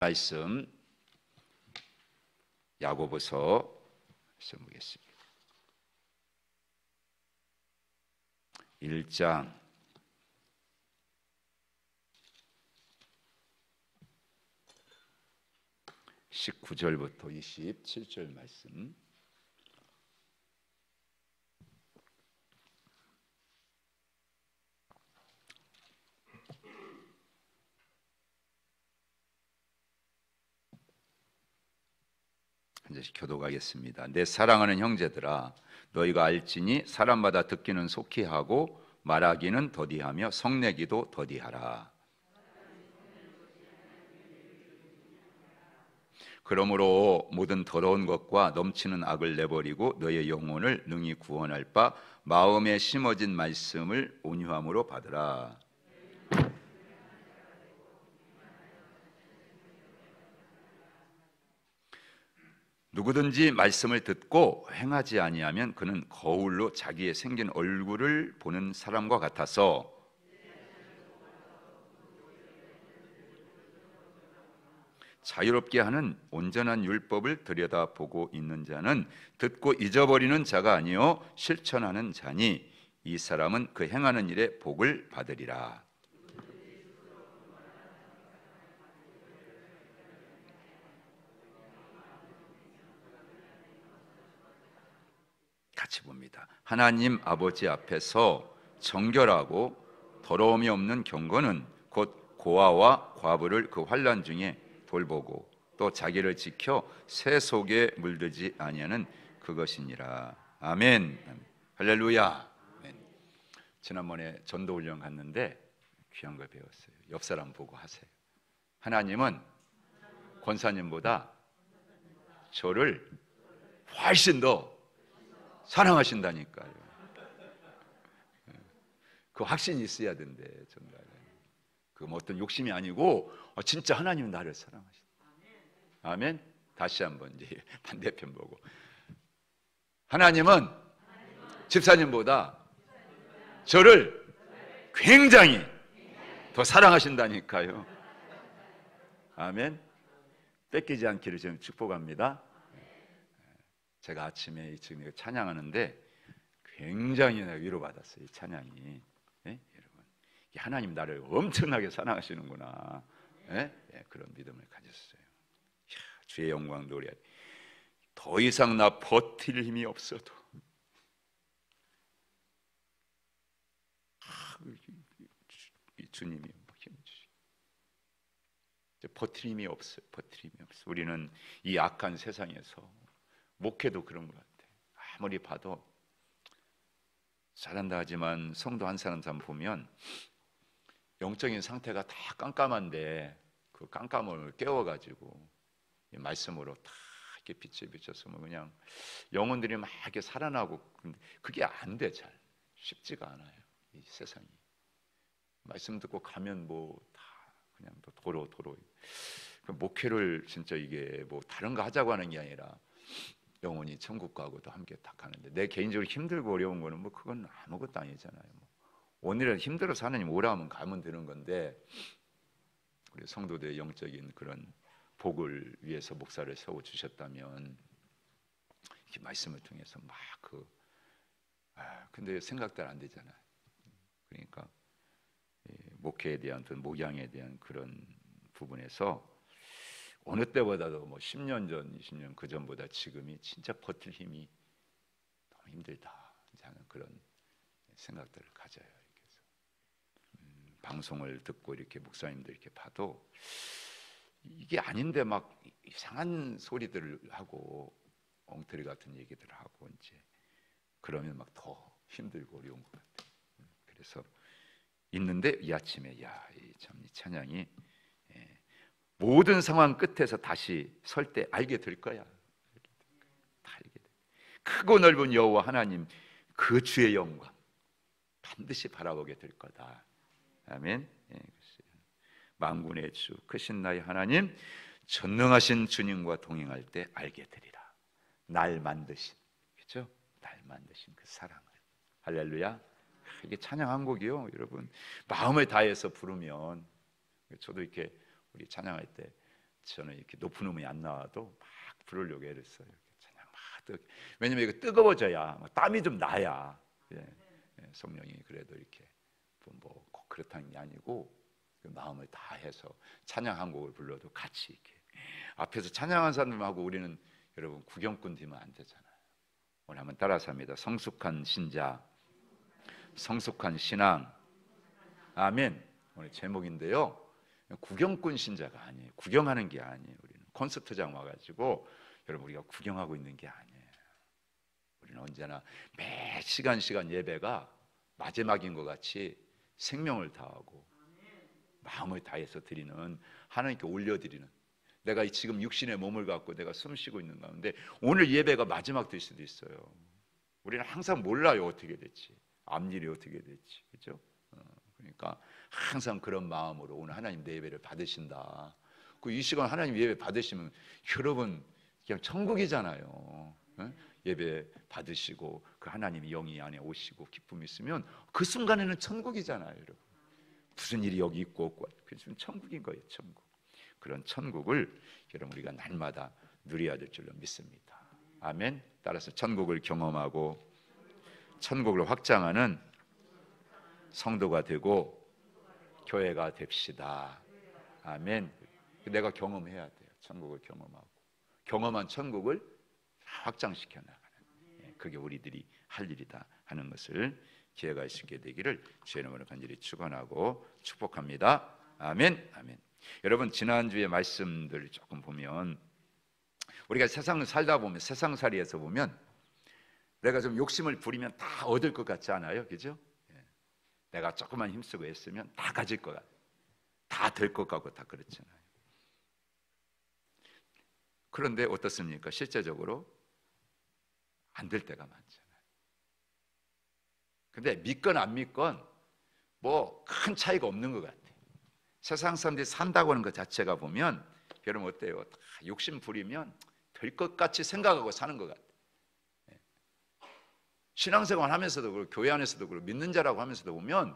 말씀 야고보서 말씀 보겠습니다. 1장 19절부터 27절 말씀. 한 절씩 교독하겠습니다. 내 사랑하는 형제들아, 너희가 알지니 사람마다 듣기는 속히 하고 말하기는 더디하며 성내기도 더디하라. 그러므로 모든 더러운 것과 넘치는 악을 내버리고 너의 영혼을 능히 구원할 바 마음에 심어진 말씀을 온유함으로 받으라. 누구든지 말씀을 듣고 행하지 아니하면 그는 거울로 자기의 생긴 얼굴을 보는 사람과 같아서 자유롭게 하는 온전한 율법을 들여다보고 있는 자는 듣고 잊어버리는 자가 아니요 실천하는 자니 이 사람은 그 행하는 일에 복을 받으리라. 같이 봅니다. 하나님 아버지 앞에서 정결하고 더러움이 없는 경건은 곧 고아와 과부를 그 환난 중에 돌보고 또 자기를 지켜 새 속에 물들지 아니하는 그것이니라. 아멘. 할렐루야. 아멘. 지난번에 전도훈련 갔는데 귀한 걸 배웠어요. 옆 사람 보고 하세요. 하나님은 권사님보다 저를 훨씬 더 사랑하신다니까요. 그 확신이 있어야 된대. 정말 그 뭐 어떤 욕심이 아니고 진짜 하나님은 나를 사랑하신다. 아멘. 다시 한번 이제 반대편 보고 하나님은 집사님보다 저를 굉장히 더 사랑하신다니까요. 아멘. 뺏기지 않기를 지금 축복합니다. 제가 아침에 지금 찬양하는데 굉장히 위로받았어요. 이 찬양이. 예? 여러분, 하나님 나를 엄청나게 사랑하시는구나. 예? 예, 그런 믿음을 가졌어요. 이야, 주의 영광 노래. 더 이상 나 버틸 힘이 없어도 주님이 힘 주시. 버틸 힘이 없어요. 버틸 힘이 없어. 우리는 이 악한 세상에서 목회도 그런 것 같아요. 아무리 봐도 잘한다 하지만 성도 한 사람 보면 영적인 상태가 다 깜깜한데 그 깜깜을 깨워가지고 말씀으로 다 이렇게 빛을 비춰서 뭐 그냥 영혼들이 막 이렇게 살아나고 그게 안 돼. 잘 쉽지가 않아요. 이 세상이 말씀 듣고 가면 뭐 다 그냥 도로 목회를 진짜 이게 뭐 다른 거 하자고 하는 게 아니라 영혼이 천국 가고도 함께 딱 가는데 내 개인적으로 힘들고 어려운 거는 뭐 그건 아무것도 아니잖아요. 뭐 오늘은 힘들어서 하나님 오라 하면 가면 되는 건데 우리 성도들의 영적인 그런 복을 위해서 목사를 세워 주셨다면 이렇게 말씀을 통해서 막 근데 생각대로 안 되잖아요. 그러니까 목회에 대한 어떤 목양에 대한 그런 부분에서 어느 때보다도 뭐 10년 전, 20년 그 전보다 지금이 진짜 버틸 힘이 너무 힘들다 하는 그런 생각들을 가져요. 이렇게 방송을 듣고 이렇게 목사님들 이렇게 봐도 이게 아닌데 막 이상한 소리들을 하고 엉터리 같은 얘기들을 하고 이제 그러면 막 더 힘들고 어려운 것 같아요. 그래서 있는데 이 아침에 참 이 찬양이 모든 상황 끝에서 다시 설 때 알게 될 거야. 다 알게 돼. 크고 넓은 여호와 하나님 그 주의 영광 반드시 바라보게 될 거다. 아멘. 예, 만군의 주 크신 나의 하나님 전능하신 주님과 동행할 때 알게 되리라. 날 만드신, 그렇죠? 날 만드신 그 사랑을. 할렐루야. 이게 찬양 한 곡이요, 여러분. 마음을 다해서 부르면 저도 이렇게 우리 찬양할 때 저는 이렇게 높은 음이 안 나와도 막 부르려고 애를 써요. 찬양 막 왜냐면 이거 뜨거워져야 땀이 좀 나야 성령이 그래도 이렇게 뭐 꼭 그렇다는 게 아니고 그 마음을 다해서 찬양 한 곡을 불러도 같이 이렇게 앞에서 찬양한 사람하고 우리는 여러분 구경꾼 되면 안 되잖아요. 오늘 한번 따라서 합니다. 성숙한 신자, 성숙한 신앙. 아멘. 오늘 제목인데요. 구경꾼 신자가 아니에요. 구경하는 게 아니에요. 우리는 콘서트장 와가지고 여러분 우리가 구경하고 있는 게 아니에요. 우리는 언제나 매 시간 예배가 마지막인 것 같이 생명을 다하고 마음을 다해서 드리는, 하나님께 올려드리는, 내가 지금 육신의 몸을 갖고 내가 숨 쉬고 있는 가운데 오늘 예배가 마지막 될 수도 있어요. 우리는 항상 몰라요. 어떻게 될지, 앞일이 어떻게 될지. 그렇죠? 그러니까 항상 그런 마음으로 오늘 하나님 내 예배를 받으신다. 이 시간 하나님 예배 받으시면 여러분 그냥 천국이잖아요. 예배 받으시고 그 하나님이 영이 안에 오시고 기쁨이 있으면 그 순간에는 천국이잖아요. 여러분 무슨 일이 여기 있고 없고 그렇지만 천국인 거예요. 천국. 그런 천국을 여러분 우리가 날마다 누려야 될 줄로 믿습니다. 아멘. 따라서 천국을 경험하고 천국을 확장하는 성도가 되고 교회가 됩시다. 아멘. 내가 경험해야 돼요. 천국을 경험하고 경험한 천국을 확장시켜 나가는, 그게 우리들이 할 일이다 하는 것을 기회가 있게 되기를 주의 이름으로 간절히 축원하고 축복합니다. 아멘. 아멘. 여러분 지난주에 말씀들 조금 보면 우리가 세상을 살다 보면 세상살이에서 보면 내가 좀 욕심을 부리면 다 얻을 것 같지 않아요? 그죠? 내가 조금만 힘쓰고 했으면 다 가질 것 같아, 다 될 것 같고 다 그렇잖아요. 그런데 어떻습니까? 실제적으로 안 될 때가 많잖아요. 근데 믿건 안 믿건 뭐 큰 차이가 없는 것 같아요. 세상 사람들이 산다고 하는 것 자체가 보면 여러분 어때요? 다 욕심 부리면 될 것 같이 생각하고 사는 것 같아요. 신앙생활 하면서도 그렇고 교회 안에서도 그렇고 믿는 자라고 하면서도 보면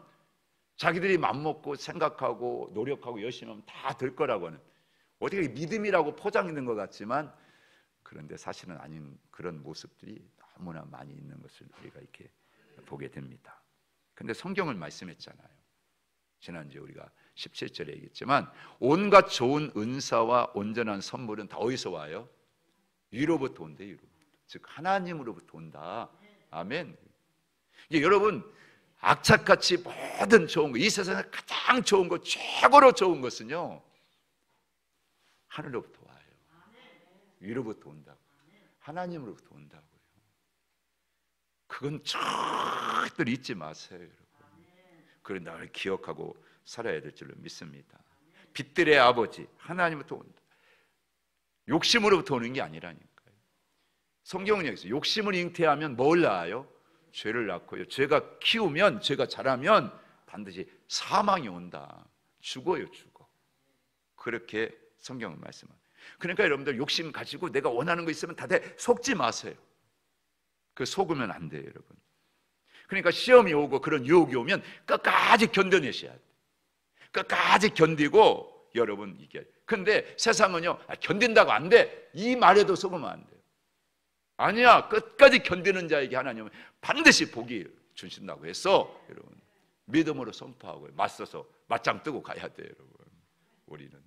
자기들이 맘먹고 생각하고 노력하고 열심히 하면 다 될 거라고 하는, 어떻게 믿음이라고 포장있는 것 같지만 그런데 사실은 아닌 그런 모습들이 너무나 많이 있는 것을 우리가 이렇게 보게 됩니다. 그런데 성경을 말씀했잖아요. 지난주에 우리가 17절에 얘기했지만 온갖 좋은 은사와 온전한 선물은 다 어디서 와요? 위로부터 온대. 위로부터. 즉 하나님으로부터 온다. 아멘. 이게 여러분 악착같이 모든 좋은 거, 이 세상에 가장 좋은 거, 최고로 좋은 것은요 하늘로부터 와요. 위로부터 온다고. 하나님으로부터 온다고요. 그건 절대로 잊지 마세요, 여러분. 그걸 늘 기억하고 살아야 될 줄로 믿습니다. 빛들의 아버지 하나님부터 온다. 욕심으로부터 오는 게 아니라니까요. 성경은 여기서 욕심을 잉태하면 뭘 낳아요? 죄를 낳고요. 죄가 키우면, 죄가 자라면 반드시 사망이 온다. 죽어요, 죽어. 그렇게 성경은 말씀합니다. 그러니까 여러분들 욕심 가지고 내가 원하는 거 있으면 다들 속지 마세요. 그 속으면 안 돼요, 여러분. 그러니까 시험이 오고 그런 유혹이 오면 끝까지 견뎌내셔야 돼요. 끝까지 견디고 여러분 이게. 근데 세상은요, 견딘다고 안 돼, 이 말에도 속으면 안 돼요. 아니야, 끝까지 견디는 자에게 하나님은 반드시 복이 주신다고 해서 여러분 믿음으로 선포하고 맞서서 맞짱 뜨고 가야 돼요, 여러분. 우리는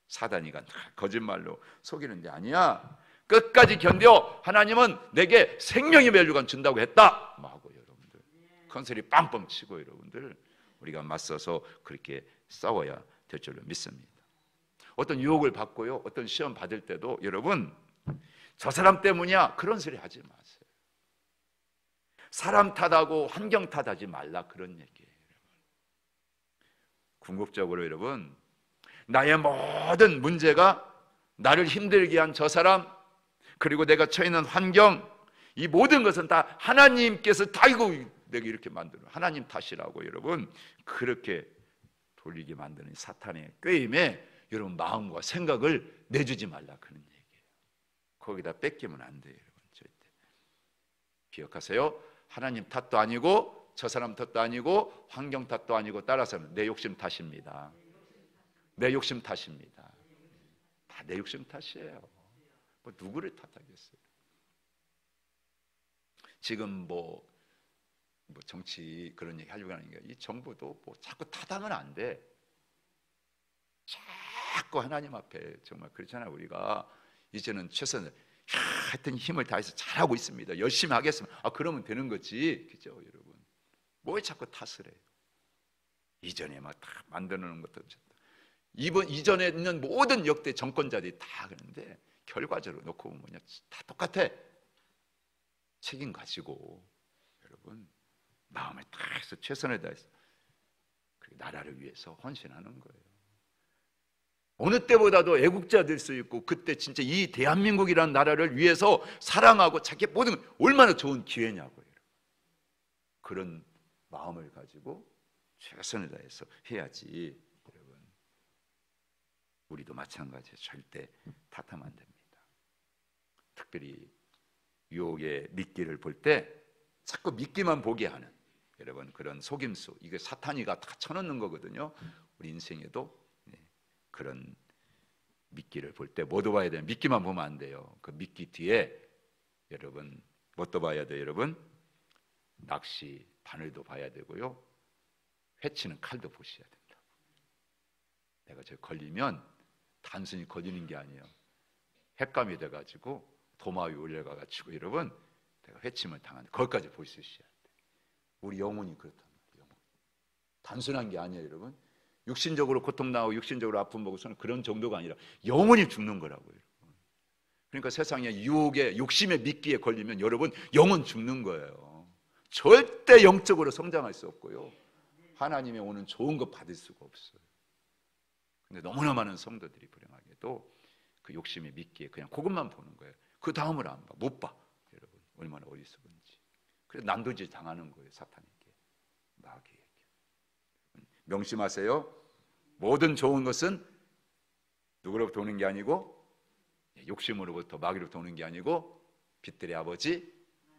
사단이가 거짓말로 속이는 게 아니야. 끝까지 견뎌. 하나님은 내게 생명의 멸류관 준다고 했다. 하고 여러분들 컨설이 빵빵 치고 여러분들 우리가 맞서서 그렇게 싸워야 될 줄로 믿습니다. 어떤 유혹을 받고요, 어떤 시험 받을 때도 여러분 저 사람 때문이야 그런 소리 하지 마세요. 사람 탓하고 환경 탓하지 말라, 그런 얘기예요. 궁극적으로 여러분 나의 모든 문제가 나를 힘들게 한 저 사람, 그리고 내가 처해 있는 환경, 이 모든 것은 다 하나님께서 다 이거 내가 이렇게 만드는 하나님 탓이라고 여러분 그렇게 돌리게 만드는 사탄의 꾀임에 여러분 마음과 생각을 내주지 말라, 그런 얘기예요. 거기다 뺏기면 안 돼요, 여러분. 절대. 기억하세요. 하나님 탓도 아니고 저 사람 탓도 아니고 환경 탓도 아니고 따라서는 내 욕심 탓입니다. 내 욕심 탓입니다. 다 다 내 욕심 탓이에요. 뭐 누구를 탓하겠어요? 지금 뭐 정치 그런 얘기 하려고 하는 게, 이 정부도 뭐 자꾸 타당은 안 돼. 자꾸 하나님 앞에 정말 그렇잖아요. 우리가 이제는 최선을 하여튼 힘을 다해서 잘하고 있습니다. 열심히 하겠습니다. 그러면 되는 거지, 그죠, 여러분? 뭘 자꾸 탓을 해요? 이전에 막 다 만들어 놓은 것도 이전에 있는 모든 역대 정권자들이 다 그러는데 결과적으로 놓고 보면 다 똑같아. 책임 가지고 여러분 마음을 다해서 최선을 다해서 나라를 위해서 헌신하는 거예요. 어느 때보다도 애국자 될 수 있고, 그때 진짜 이 대한민국이라는 나라를 위해서 사랑하고 자기 모든 얼마나 좋은 기회냐고요. 그런 마음을 가지고 최선을 다해서 해야지. 여러분, 우리도 마찬가지예요. 절대 탓하면 안 됩니다. 특별히 유혹의 미끼를 볼 때 자꾸 미끼만 보게 하는, 여러분, 그런 속임수, 이게 사탄이가 다 쳐넣는 거거든요. 우리 인생에도 그런 미끼를 볼 때 뭐도 봐야 돼요? 미끼만 보면 안 돼요. 그 미끼 뒤에 여러분 뭣도 봐야 돼요? 여러분, 낚시 바늘도 봐야 되고요, 회치는 칼도 보셔야 된다고. 내가 저 걸리면 단순히 걸리는 게 아니에요. 횟감이 돼가지고 도마 위에 올려가가지고 여러분 내가 회침을 당하는, 거기까지 볼 수 있어야 돼. 우리 영혼이 그렇단 말이에요. 영혼. 단순한 게 아니에요, 여러분. 육신적으로 고통당하고 육신적으로 아픔 보고서는 그런 정도가 아니라 영혼이 죽는 거라고요. 그러니까 세상에 유혹에, 욕심의 미끼에 걸리면 여러분 영혼 죽는 거예요. 절대 영적으로 성장할 수 없고요, 하나님의 오는 좋은 것 받을 수가 없어요. 근데 너무나 많은 성도들이 불행하게도 그 욕심의 미끼에 그냥 그것만 보는 거예요. 그 다음을 안 봐, 못 봐. 여러분 얼마나 어리석은지. 그래서 난도질 당하는 거예요, 사탄에게, 마귀에게. 명심하세요. 모든 좋은 것은 누구로부터 오는 게 아니고, 욕심으로부터, 마귀로부터 오는 게 아니고 빛들의 아버지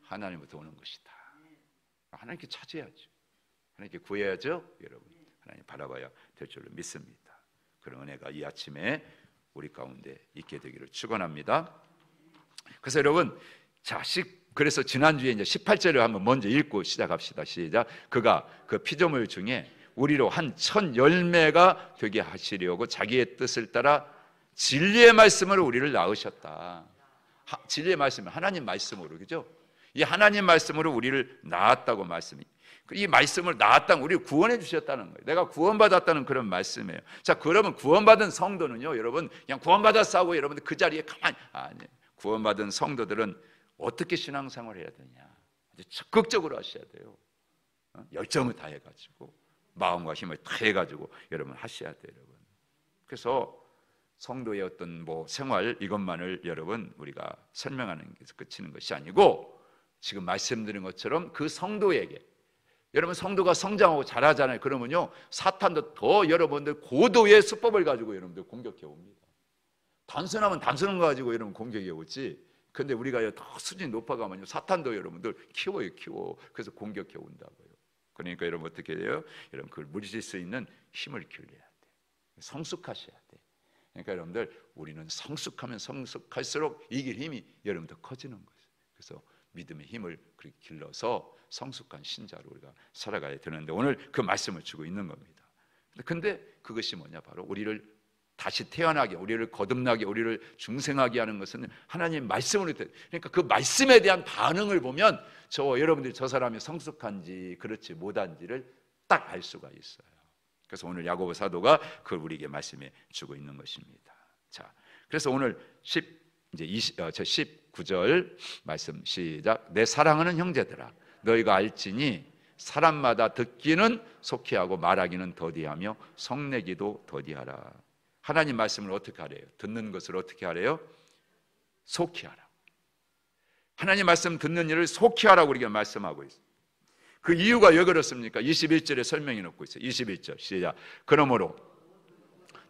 하나님부터 오는 것이다. 하나님께 찾아야죠. 하나님께 구해야죠. 여러분, 하나님 바라봐야 될 줄로 믿습니다. 그런 은혜가 이 아침에 우리 가운데 있게 되기를 축원합니다. 그래서 여러분, 그래서 지난주에 이제 18절을 한번 먼저 읽고 시작합시다. 시작. 그가 그 피조물 중에 우리로 한 천 열매가 되게 하시려고 자기의 뜻을 따라 진리의 말씀으로 우리를 낳으셨다. 진리의 말씀은 하나님 말씀으로, 그죠? 이 하나님 말씀으로 우리를 낳았다고 말씀이. 이 말씀을 낳았다는, 우리를 구원해 주셨다는 거예요. 내가 구원받았다는 그런 말씀이에요. 자, 그러면 구원받은 성도는요, 여러분 그냥 구원받았다고 여러분들 그 자리에 가만히, 아니에요. 구원받은 성도들은 어떻게 신앙생활을 해야 되냐? 아주 적극적으로 하셔야 돼요. 열정을 다해가지고, 마음과 힘을 다해가지고 여러분 하셔야 돼요, 여러분. 그래서 성도의 어떤 생활 이것만을 여러분 우리가 설명하는 게 그치는 것이 아니고, 지금 말씀드린 것처럼 그 성도에게, 여러분 성도가 성장하고 자라잖아요. 그러면요 사탄도 더 여러분들 고도의 수법을 가지고 여러분들 공격해 옵니다. 단순하면 단순한 거 가지고 여러분 공격해 오지. 근데 우리가 더 수준이 높아가면요 사탄도 여러분들 키워. 그래서 공격해 온다고요. 그러니까 여러분 어떻게 해요? 여러분 그걸 물리칠 수 있는 힘을 길러야 돼. 성숙하셔야 돼. 그러니까 여러분들 우리는 성숙하면 성숙할수록 이길 힘이 여러분들 커지는 거예요. 그래서 믿음의 힘을 그렇게 길러서 성숙한 신자로 우리가 살아가야 되는데, 오늘 그 말씀을 주고 있는 겁니다. 근데 그것이 뭐냐? 바로 우리를 다시 태어나게, 우리를 거듭나게, 우리를 중생하게 하는 것은 하나님 말씀으로. 그러니까 그 말씀에 대한 반응을 보면 여러분들이 저 사람이 성숙한지 그렇지 못한지를 딱 알 수가 있어요. 그래서 오늘 야고보 사도가 그걸 우리에게 말씀해 주고 있는 것입니다. 자, 그래서 오늘 19절 말씀 시작. 내 사랑하는 형제들아, 너희가 알지니 사람마다 듣기는 속히 하고 말하기는 더디하며 성내기도 더디하라. 하나님 말씀을 어떻게 하래요? 듣는 것을 어떻게 하래요? 속히 하라. 하나님 말씀 듣는 일을 속히 하라고 우리가 말씀하고 있어요. 그 이유가 왜 그렇습니까? 21절에 설명해 놓고 있어요. 21절 시작. 그러므로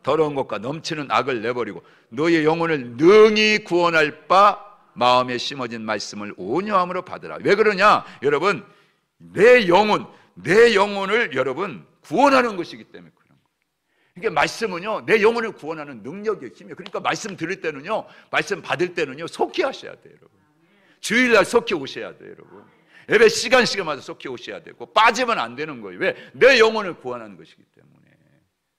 더러운 것과 넘치는 악을 내버리고 너의 영혼을 능히 구원할 바 마음에 심어진 말씀을 온유함으로 받으라. 왜 그러냐? 여러분, 내 영혼을 여러분 구원하는 것이기 때문에 그런 거예요. 이게 말씀은요, 내 영혼을 구원하는 능력이에요, 힘이에요. 그러니까 말씀 들을 때는요, 말씀 받을 때는요, 속히 하셔야 돼요, 여러분. 주일날 속히 오셔야 돼요, 여러분. 예배 시간마다 속히 오셔야 되고, 빠지면 안 되는 거예요. 왜? 내 영혼을 구원하는 것이기 때문에.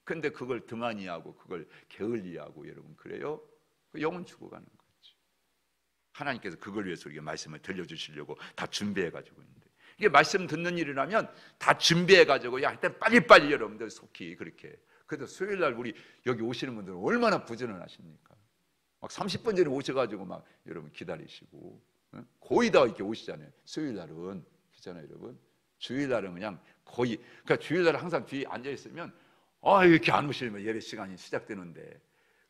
근데 그걸 등한히하고 그걸 게을리하고 여러분, 그래요? 그 영혼 죽어가는 거죠. 하나님께서 그걸 위해서 우리가 말씀을 들려주시려고 다 준비해가지고 있는데, 이게 말씀 듣는 일이라면 다 준비해가지고, 야, 일단 빨리빨리 여러분들 속히 그렇게. 그래서 수요일날 우리 여기 오시는 분들은 얼마나 부지런하십니까? 막 30분 전에 오셔가지고 막 여러분 기다리시고, 거의 다 이렇게 오시잖아요. 수요일날은. 그렇잖아요, 여러분. 주일날은 그냥 거의, 그러니까 주일날은 항상 뒤에 앉아있으면, 이렇게 안 오시면 예배 시간이 시작되는데,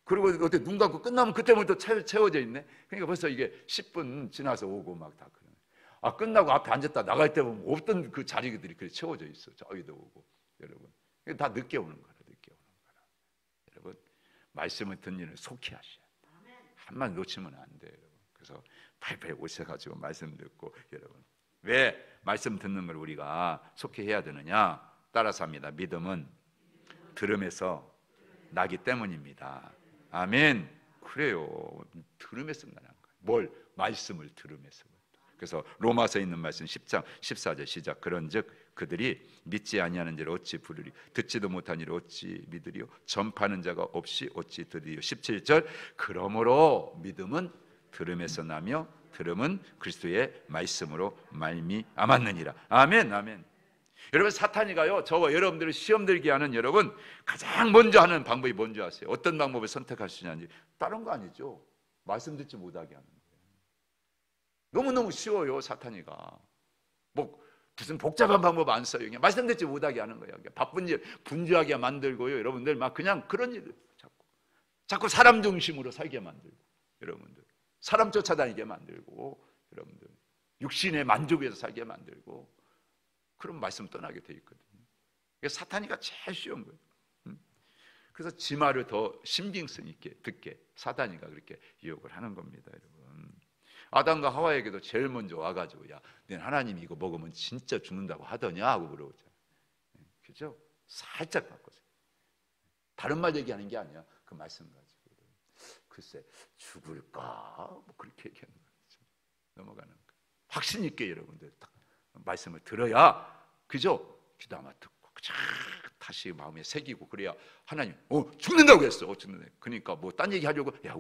그리고 어때 눈 감고 끝나면 그때부터 채워져 있네. 그러니까 벌써 이게 10분 지나서 오고 막 다 그러네. 끝나고 앞에 앉았다 나갈 때 보면 없던 그 자리들이 그렇게 채워져 있어. 저기도 오고, 여러분. 다 늦게 오는 거라, 늦게 오는 거라. 여러분, 말씀을 듣는 일을 속히 하셔야 돼. 한만 놓치면 안 돼요, 여러분. 그래서 팔팔 오셔가지고 말씀 듣고, 여러분. 왜 말씀 듣는 걸 우리가 속히 해야 되느냐? 따라서 합니다. 믿음은 들음에서 나기 때문입니다. 아멘. 그래요. 들음에서 나는 거예요. 뭘? 말씀을 들음에서. 그래서 로마서에 있는 말씀 10장 14절 시작. 그런즉 그들이 믿지 아니하는 자를 어찌 부르리, 듣지도 못한 이를 어찌 믿으리요, 전파하는 자가 없이 어찌 들으리요. 17절. 그러므로 믿음은 들음에서 나며 들음은 그리스도의 말씀으로 말미암았느니라. 아멘. 아멘. 여러분, 사탄이가요, 저와 여러분들을 시험 들게 하는, 여러분, 가장 먼저 하는 방법이 뭔지 아세요? 어떤 방법을 선택하시냐니, 다른 거 아니죠. 말씀 듣지 못하게 하는 거예요. 너무너무 쉬워요, 사탄이가. 뭐 무슨 복잡한 방법 안 써요. 그냥 말씀 듣지 못하게 하는 거예요. 바쁜 일 분주하게 만들고요, 여러분들 막 그냥 그런 일 자꾸 사람 중심으로 살게 만들고, 여러분들 사람 쫓아다니게 만들고, 여러분들 육신의 만족 위해서 살게 만들고, 그런 말씀 떠나게 돼 있거든요. 사탄이가 제일 쉬운 거예요. 그래서 지 말을 더 신빙성 있게 듣게 사탄이가 그렇게 유혹을 하는 겁니다, 여러분. 아담과 하와에게도 제일 먼저 와가지고, 야, 너 하나님이 이거 먹으면 진짜 죽는다고 하더냐 하고 물어보잖아요. 그죠? 살짝 바꿔서. 다른 말 얘기하는 게 아니야. 그 말씀 가지고. 글쎄, 죽을까? 뭐 그렇게 얘기하는 거죠. 넘어가는 거예요. 확신 있게 여러분들 딱 말씀을 들어야, 그죠? 귀도 아마 듣고 다시 마음에 새기고, 그래야 하나님 죽는다고 했어. 죽는다. 그러니까 뭐 딴 얘기 하려고, 야,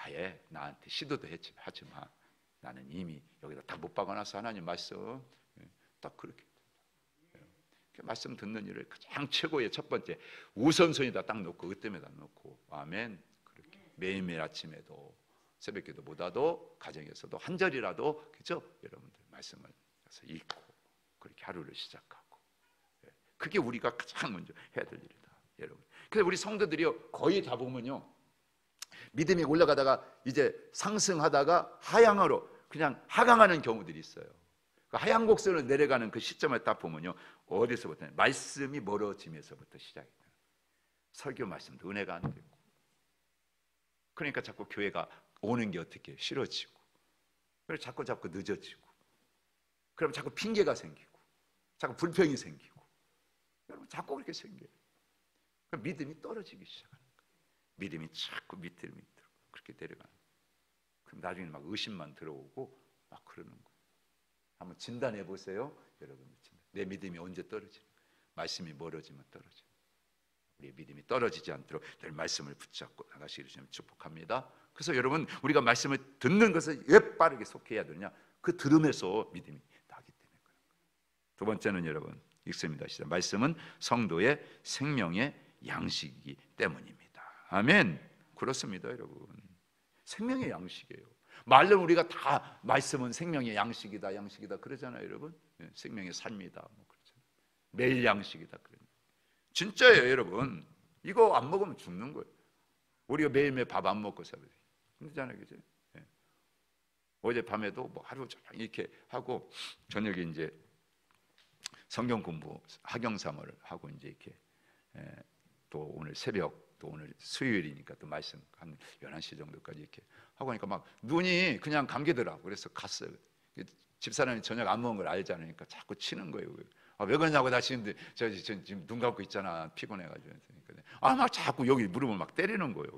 아예 나한테 시도도 하지 마. 나는 이미 여기다 다 못 박아놔서 하나님 말씀 딱 그렇게 말씀 듣는 일을 가장 최고의 첫 번째 우선순위다 딱 놓고, 그때마다 놓고, 아멘. 그렇게 매일매일 아침에도 새벽기도보다도 가정에서도 한 절이라도, 그죠? 여러분들 말씀을 읽고 그렇게 하루를 시작하고, 그게 우리가 가장 먼저 해야 될 일이다, 여러분. 그래서 우리 성도들이요, 거의 다 보면요, 믿음이 올라가다가 이제 상승하다가 하향으로 그냥 하강하는 경우들이 있어요. 그 하향 곡선을 내려가는 그 시점을 딱 보면요, 어디서부터? 말씀이 멀어지면서부터 시작이 돼요. 설교 말씀도 은혜가 안 되고, 그러니까 자꾸 교회가 오는 게 어떻게 싫어지고, 그래서 자꾸 늦어지고, 그럼 자꾸 핑계가 생기고, 자꾸 불평이 생기고, 여러분 자꾸 그렇게 생겨요. 그럼 믿음이 떨어지기 시작하는 거예요. 믿음이 자꾸 밑으로 그렇게 내려가는 거예요. 그럼 나중에 막 의심만 들어오고 막 그러는 거예요. 한번 진단해 보세요, 여러분. 내 믿음이 언제 떨어지는 거예요? 말씀이 멀어지면 떨어져요. 우리의 믿음이 떨어지지 않도록 늘 말씀을 붙잡고 나가시기를 좀 축복합니다. 그래서 여러분, 우리가 말씀을 듣는 것을 왜 빠르게 속해야 되느냐? 그 들음에서 믿음이 나기 때문에 그런 거예요. 두 번째는 여러분 읽습니다. 시작. 말씀은 성도의 생명의 양식이기 때문입니다. 아멘. 그렇습니다, 여러분. 생명의 양식이에요. 말로 우리가 다 말씀은 생명의 양식이다 그러잖아요, 여러분. 생명의 삶이다, 뭐 그러잖아요. 매일 양식이다 그러잖아요. 진짜예요, 여러분. 이거 안 먹으면 죽는 거예요. 우리가 매일매일 밥 안 먹고 살아요. 힘들잖아요, 그죠? 어제 밤에도 뭐 하루 종일 이렇게 하고, 저녁에 이제 성경 공부 학영삼을 하고 이제 이렇게 또 오늘 새벽, 또 오늘 수요일이니까 또 말씀 한 11시 정도까지 이렇게 하고 하니까 막 눈이 그냥 감기더라고. 그래서 갔어요. 집사람이 저녁 안 먹은 걸 알잖아요. 그러니까 자꾸 치는 거예요. 왜 그러냐고, 나 지금 지금 눈 감고 있잖아, 피곤해가지고. 막 자꾸 여기 무릎을 막 때리는 거예요.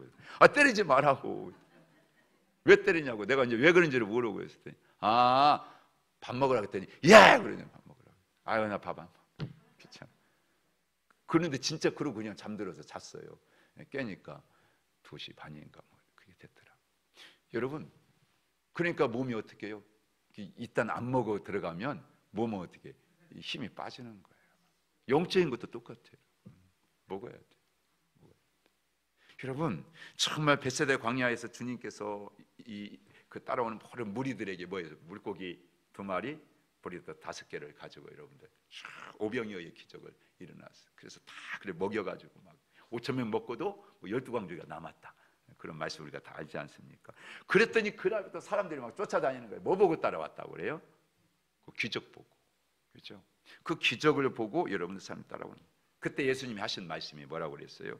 때리지 말라고. 왜 때리냐고. 내가 이제 왜 그런지를 모르고 했을 때, 밥 먹으라 그랬더니 그러냐, 밥 먹으라고. 나 밥 안 먹어, 귀찮아. 그런데 진짜 그러고 그냥 잠들어서 잤어요. 깨니까 2시 반인가 뭐 그게 됐더라. 여러분, 그러니까 몸이 어떻게 해요? 일단 안 먹어 들어가면 몸은 어떻게 해? 힘이 빠지는 거예요. 영적인 것도 똑같아요. 먹어야 돼. 여러분, 정말 벳세다 광야에서 주님께서 그 따라오는 모든 무리들에게 뭐예요? 물고기 2마리, 보리떡 5개를 가지고 여러분들 오병이어의 기적을 일어났어요. 그래서 다 그래 먹여가지고 막 5,000명 먹고도 12광주리가 남았다. 그런 말씀 우리가 다 알지 않습니까? 그랬더니 그날부터 사람들이 막 쫓아다니는 거예요. 뭐 보고 따라왔다고 그래요? 그 기적 보고, 그렇죠? 그 기적을 보고 여러분들 사람이 따라오는 거예요. 그때 예수님이 하신 말씀이 뭐라고 그랬어요?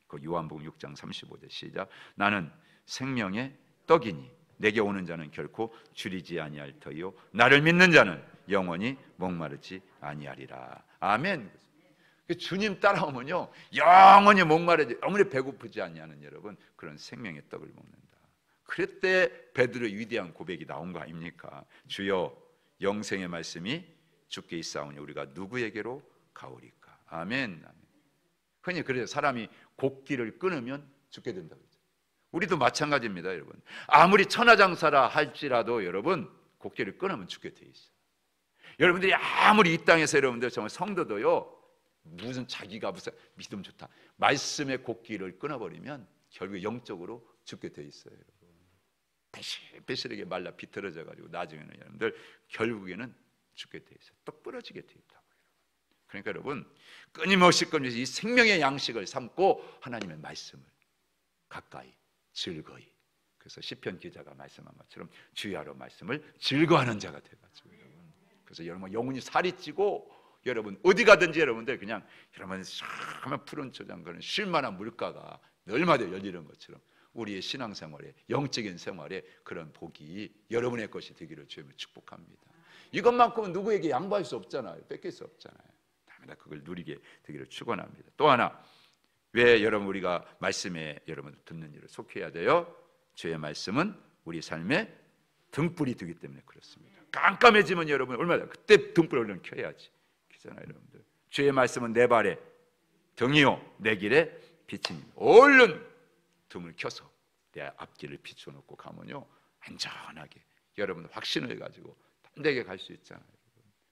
그 요한복음 6장 35절 시작. 나는 생명의 떡이니 내게 오는 자는 결코 줄이지 아니할 터이요 나를 믿는 자는 영원히 목마르지 아니하리라. 아멘. 주님 따라오면요 영원히 목마르지, 영원히 배고프지 아니하는 여러분 그런 생명의 떡을 먹는다. 그때 베드로의 위대한 고백이 나온 거 아닙니까? 주여 영생의 말씀이 주께 있사오니 우리가 누구에게로 가오리까. 아멘. 흔히 그래서 사람이 곡기를 끊으면 죽게 된다고 그러죠. 우리도 마찬가지입니다, 여러분. 아무리 천하장사라 할지라도 여러분 곡기를 끊으면 죽게 돼 있어요. 여러분들이 아무리 이 땅에서 여러분들 정말 성도도요 무슨 자기가 무슨 믿음 좋다 말씀의 곡기를 끊어버리면 결국 영적으로 죽게 돼 있어요. 배실배실하게 말라 비틀어져 가지고 나중에는 여러분들 결국에는 죽게 돼 있어요. 떡 부러지게 돼 있다고. 그러니까 여러분 끊임없이 이 생명의 양식을 삼고 하나님의 말씀을 가까이 즐거이, 그래서 시편 기자가 말씀한 것처럼 주야로 말씀을 즐거워하는 자가 돼가지고 여러분, 그래서 여러분 영혼이 살이 찌고 여러분 어디 가든지 여러분들 그냥 여러분 하면 푸른 초장거는 쉴만한 물가가 얼마나 열리는 것처럼 우리의 신앙생활에 영적인 생활에 그런 복이 여러분의 것이 되기를 주님을 축복합니다. 이것만큼은 누구에게 양보할 수 없잖아요. 뺏길 수 없잖아요. 그걸 누리게 되기를 축원합니다. 또 하나, 왜 여러분 우리가 말씀에 여러분 듣는 일을 속해야 돼요? 주의 말씀은 우리 삶의 등불이 되기 때문에 그렇습니다. 깜깜해지면 여러분 얼마나 그때 등불을 얼른 켜야지. 그렇잖아요, 여러분들. 주의 말씀은 내 발에 등이요 내 길에 빛입니다. 얼른 등을 켜서 내 앞길을 비춰놓고 가면요 안전하게 여러분 확신을 가지고 딴 데게 갈 수 있잖아요.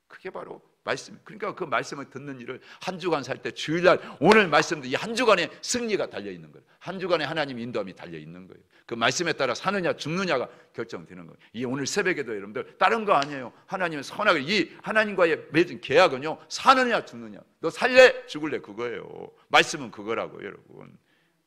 그게 바로 말씀. 그러니까 그 말씀을 듣는 일을 한 주간 살 때 주일날 오늘 말씀도 이 한 주간의 승리가 달려 있는 거예요. 한 주간의 하나님 인도함이 달려 있는 거예요. 그 말씀에 따라 사느냐 죽느냐가 결정되는 거예요. 이 오늘 새벽에도 여러분들 다른 거 아니에요. 하나님은 선하게 이 하나님과의 맺은 계약은요 사느냐 죽느냐, 너 살래 죽을래 그거예요. 말씀은 그거라고요, 여러분.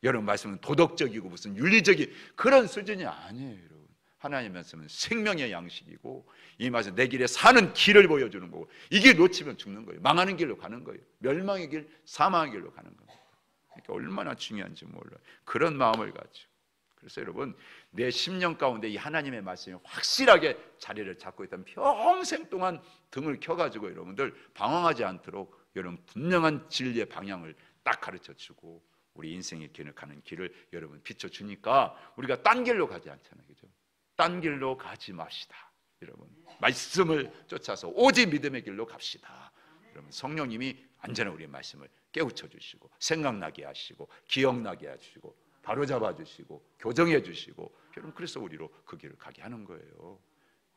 여러분 말씀은 도덕적이고 무슨 윤리적인 그런 수준이 아니에요, 여러분. 하나님의 말씀은 생명의 양식이고 이 말씀 내 길에 사는 길을 보여주는 거고 이 길 놓치면 죽는 거예요. 망하는 길로 가는 거예요. 멸망의 길, 사망의 길로 가는 겁니다. 그러니까 얼마나 중요한지 몰라요. 그런 마음을 가지고. 그래서 여러분 내 심령 가운데 이 하나님의 말씀이 확실하게 자리를 잡고 있다면 평생 동안 등을 켜가지고 여러분들 방황하지 않도록 여러분 분명한 진리의 방향을 딱 가르쳐주고 우리 인생의 길을 가는 길을 여러분 비춰주니까 우리가 딴 길로 가지 않잖아요, 그죠? 딴 길로 가지 맙시다. 여러분 말씀을 쫓아서 오직 믿음의 길로 갑시다. 여러분 성령님이 언제나 우리의 말씀을 깨우쳐 주시고 생각나게 하시고 기억나게 하시고 바로잡아 주시고 교정해 주시고 여러분 그래서 우리로 그 길을 가게 하는 거예요.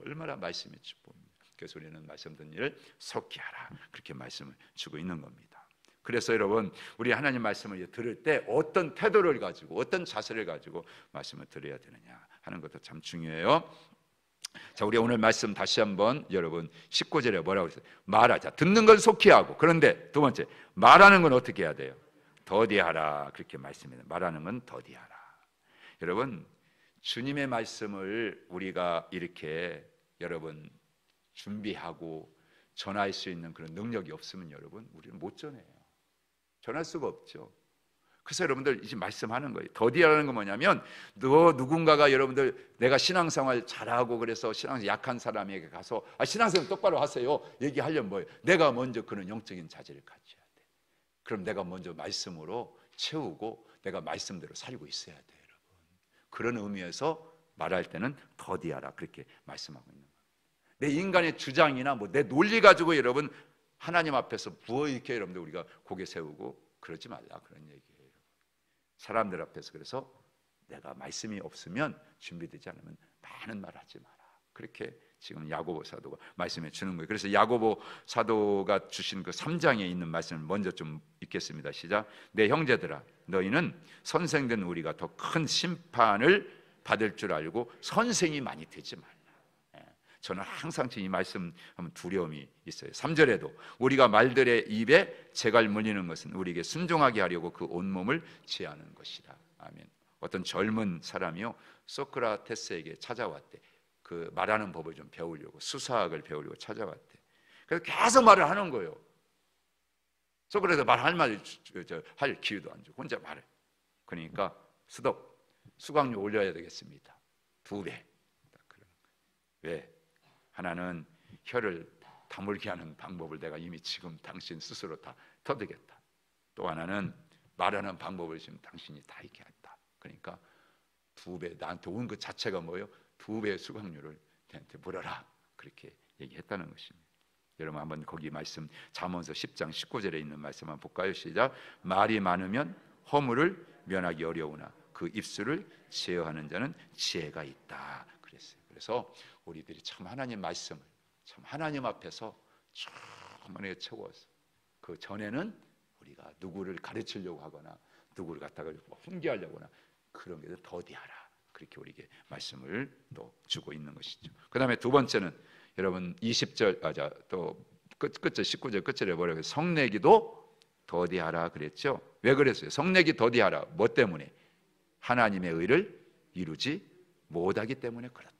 얼마나 말씀의 축복입니다. 그래서 우리는 말씀 듣는 일을 속히 하라 그렇게 말씀을 주고 있는 겁니다. 그래서 여러분 우리 하나님 말씀을 들을 때 어떤 태도를 가지고 어떤 자세를 가지고 말씀을 들어야 되느냐 하는 것도 참 중요해요. 자, 우리 오늘 말씀 다시 한번 여러분 19절에 뭐라고 했어요? 말하자. 듣는 건 속히 하고. 그런데 두 번째 말하는 건 어떻게 해야 돼요? 더디하라 그렇게 말씀해요. 말하는 건 더디하라. 여러분 주님의 말씀을 우리가 이렇게 여러분 준비하고 전할 수 있는 그런 능력이 없으면 여러분 우리는 못 전해요. 전할 수가 없죠. 그래서 여러분들 이제 말씀하는 거예요. 더디하라는 건 뭐냐면 누군가가 여러분들 내가 신앙생활 잘하고 그래서 신앙생활 약한 사람에게 가서 신앙생활 똑바로 하세요 얘기하려면 뭐예요? 내가 먼저 그런 영적인 자질을 가져야 돼. 그럼 내가 먼저 말씀으로 채우고 내가 말씀대로 살고 있어야 돼요, 여러분. 그런 의미에서 말할 때는 더디하라 그렇게 말씀하고 있는 거예요. 내 인간의 주장이나 내 논리 가지고 여러분 하나님 앞에서 부어 이렇게 여러분들 우리가 고개 세우고 그러지 말라 그런 얘기예요. 사람들 앞에서 그래서 내가 말씀이 없으면 준비되지 않으면 많은 말 하지 마라. 그렇게 지금 야고보 사도가 말씀해 주는 거예요. 그래서 야고보 사도가 주신 그 3장에 있는 말씀을 먼저 좀 읽겠습니다. 시작. 내 형제들아 너희는 선생된 우리가 더 큰 심판을 받을 줄 알고 선생이 많이 되지 말라. 저는 항상 이 말씀 하면 두려움이 있어요. 3절에도 우리가 말들의 입에 재갈 물리는 것은 우리에게 순종하게 하려고 그 온몸을 취하는 것이다. 아멘. 어떤 젊은 사람이요 소크라테스에게 찾아왔대. 그 말하는 법을 좀 배우려고 수사학을 배우려고 찾아왔대. 그래서 계속 말을 하는 거예요. 소크라테스 말할 말 할 기회도 안 주고 혼자 말해. 그러니까 수강료 올려야 되겠습니다. 2배. 왜? 하나는 혀를 다물게 하는 방법을 내가 이미 지금 당신 스스로 다 터득했다. 또 하나는 말하는 방법을 지금 당신이 다 익게 했다. 그러니까 2배 나한테 온 그 자체가 뭐예요? 2배의 수강료를 나한테 물어라. 그렇게 얘기했다는 것입니다. 여러분 한번 거기 말씀 잠언서 10장 19절에 있는 말씀 한번 볼까요? 시작. 말이 많으면 허물을 면하기 어려우나 그 입술을 제어하는 자는 지혜가 있다. 그랬어요. 그래서 우리들이 참 하나님 말씀을 참 하나님 앞에서 충분히 채워서 그 전에는 우리가 누구를 가르치려고 하거나 누구를 갖다가 훈계하려거나 그런 게 더디하라 그렇게 우리에게 말씀을 또 주고 있는 것이죠. 그 다음에 두 번째는 여러분 20절 또 끝절 19절 끝절에 뭐라고 성내기도 더디하라 그랬죠. 왜 그랬어요? 성내기 더디하라 뭐 때문에? 하나님의 의를 이루지 못하기 때문에 그렇다.